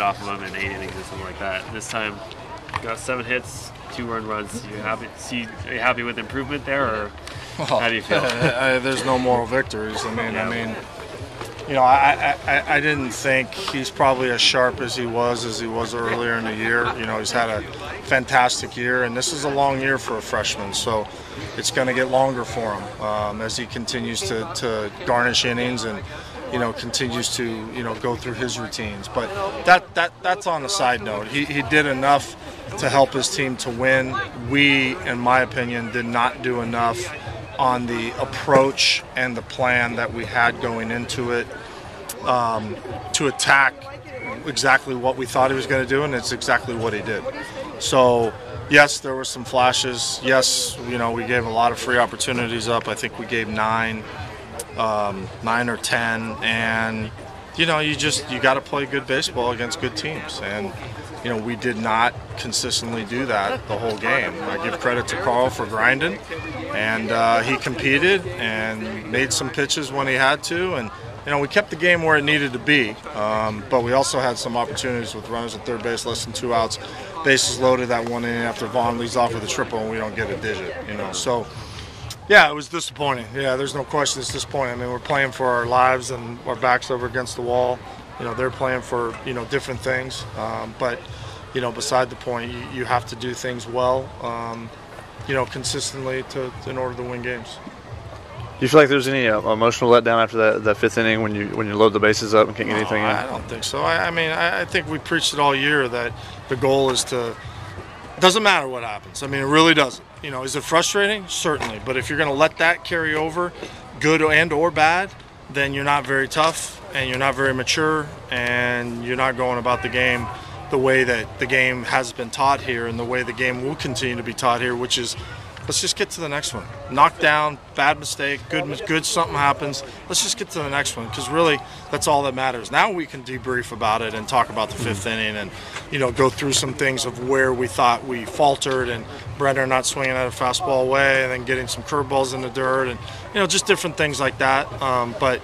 off of him in 8 innings or something like that. This time, got 7 hits, 2 earned runs. Are you happy with improvement there, or how do you feel? There's no moral victories. I didn't think he's probably as sharp as he was earlier in the year. He's had a fantastic year, and this is a long year for a freshman, so it's going to get longer for him as he continues to garnish innings and continues to go through his routines. But that's on a side note. He did enough to help his team to win. We, in my opinion, did not do enough on the approach and the plan that we had going into it to attack exactly what we thought he was going to do, and it's exactly what he did. So yes, there were some flashes. Yes, we gave a lot of free opportunities up. I think we gave 9 or 10, and you got to play good baseball against good teams, and we did not consistently do that the whole game. I give credit to Carl for grinding, and he competed and made some pitches when he had to, and we kept the game where it needed to be, but we also had some opportunities with runners at third base, less than 2 outs, bases loaded that 1 inning after Vaughn leads off with a triple and we don't get a digit, so yeah, it was disappointing. Yeah, there's no question it's disappointing. We're playing for our lives and our backs over against the wall. They're playing for different things, but beside the point, you have to do things well, consistently in order to win games. Do you feel like there's any emotional letdown after that 5th inning when you load the bases up and can't get anything in? I don't think so. I think we preached it all year that the goal is to. It doesn't matter what happens. It really doesn't. Is it frustrating? Certainly. But if you're going to let that carry over, good and or bad, then you're not very tough and you're not very mature and you're not going about the game the way that the game has been taught here and the way the game will continue to be taught here, which is let's just get to the next one. Knock down, bad mistake, good something happens. Let's just get to the next one, because really that's all that matters. Now we can debrief about it and talk about the 5th inning and go through some things of where we thought we faltered and Brenner not swinging at a fastball away and then getting some curveballs in the dirt and just different things like that. But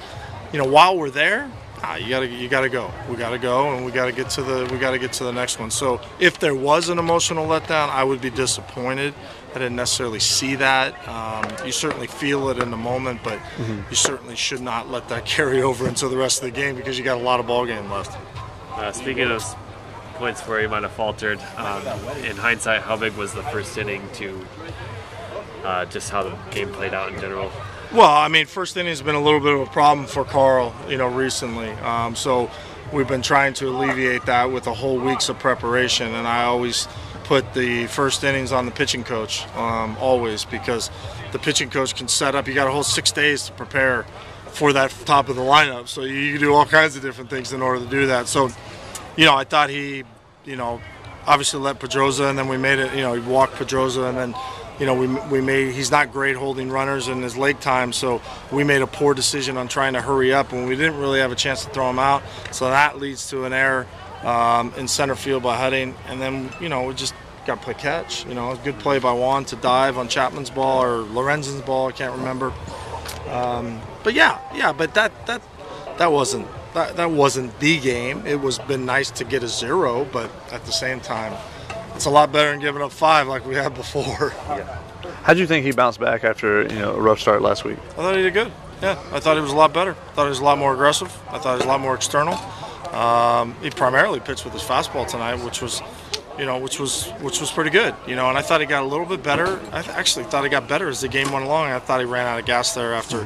while we're there, you gotta go. We gotta go, and we gotta get to the next one. So if there was an emotional letdown, I would be disappointed. I didn't necessarily see that. You certainly feel it in the moment, but you certainly should not let that carry over into the rest of the game because you got a lot of ball game left. Speaking of those points where you might have faltered, in hindsight, how big was the 1st inning to just how the game played out in general? Well, first inning has been a little bit of a problem for Carl, recently. So we've been trying to alleviate that with a whole week's of preparation, and I always put the first innings on the pitching coach, always, because the pitching coach can set up. You got a whole 6 days to prepare for that top of the lineup, so you can do all kinds of different things in order to do that. So, I thought he, obviously let Pedroza, and then we made it. He walked Pedroza, and then. He's not great holding runners in his leg time, so we made a poor decision on trying to hurry up, and we didn't really have a chance to throw him out. So that leads to an error in center field by Hutting, and then we just got to play catch. A good play by Juan to dive on Chapman's ball or Lorenzen's ball, I can't remember. But that wasn't the game. It was been nice to get a 0, but at the same time. It's a lot better than giving up 5 like we had before. How do you think he bounced back after a rough start last week? I thought he did good. Yeah, I thought he was a lot better. I thought he was a lot more aggressive. I thought he was a lot more external. He primarily pitched with his fastball tonight, which was pretty good. And I thought he got a little bit better. I actually thought he got better as the game went along. I thought he ran out of gas there after.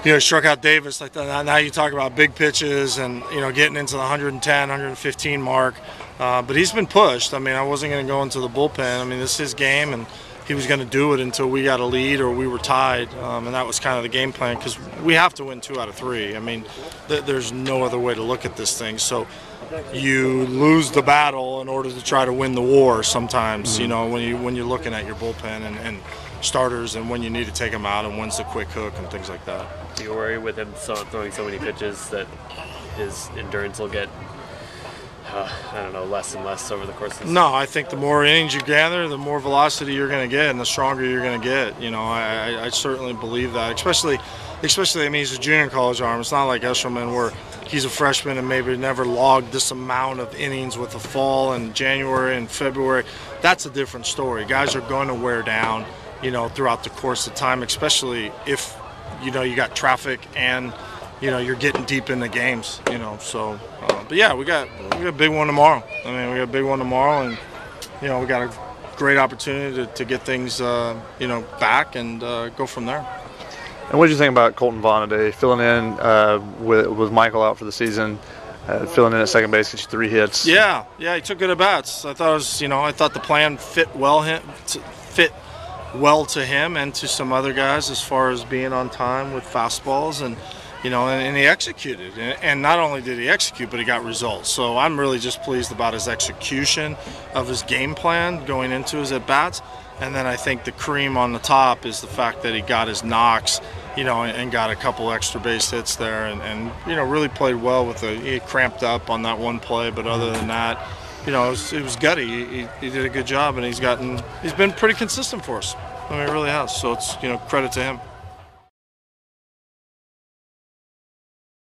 He struck out Davis like that. Now you talk about big pitches and getting into the 110, 115 mark. But he's been pushed. I wasn't going to go into the bullpen. This is his game, and he was going to do it until we got a lead or we were tied, and that was kind of the game plan because we have to win 2 out of 3. There's no other way to look at this thing. So you lose the battle in order to try to win the war sometimes, when you're looking at your bullpen and starters and when you need to take them out and when's the quick hook and things like that. Do you worry with him throwing so many pitches that his endurance will get less and less over the course of the season? No, I think the more innings you gather, the more velocity you're going to get and the stronger you're going to get. I certainly believe that, especially he's a junior college arm. It's not like Eshelman where he's a freshman and maybe never logged this amount of innings with the fall and January and February. That's a different story. Guys are going to wear down, you know, throughout the course of time, especially if, you know, you got traffic and, you know, you're getting deep in the games, you know. So, but yeah, we got a big one tomorrow. I mean, we got a big one tomorrow, and, you know, we got a great opportunity to get things, you know, back and go from there. And what did you think about Colton Vaughn today, filling in with Michael out for the season, filling in at second base, gets you 3 hits? Yeah, he took good at bats. I thought it was, you know, I thought the plan fit well to him and to some other guys as far as being on time with fastballs, and, you know, and he executed. And not only did he execute, but he got results. So I'm really just pleased about his execution of his game plan going into his at bats. And then I think the cream on the top is the fact that he got his knocks, you know, and got a couple extra base hits there, and you know, really played well with he cramped up on that one play, but other than that, you know, it was gutty. He did a good job, and he's been pretty consistent for us. I mean, he really has. So it's, you know, credit to him.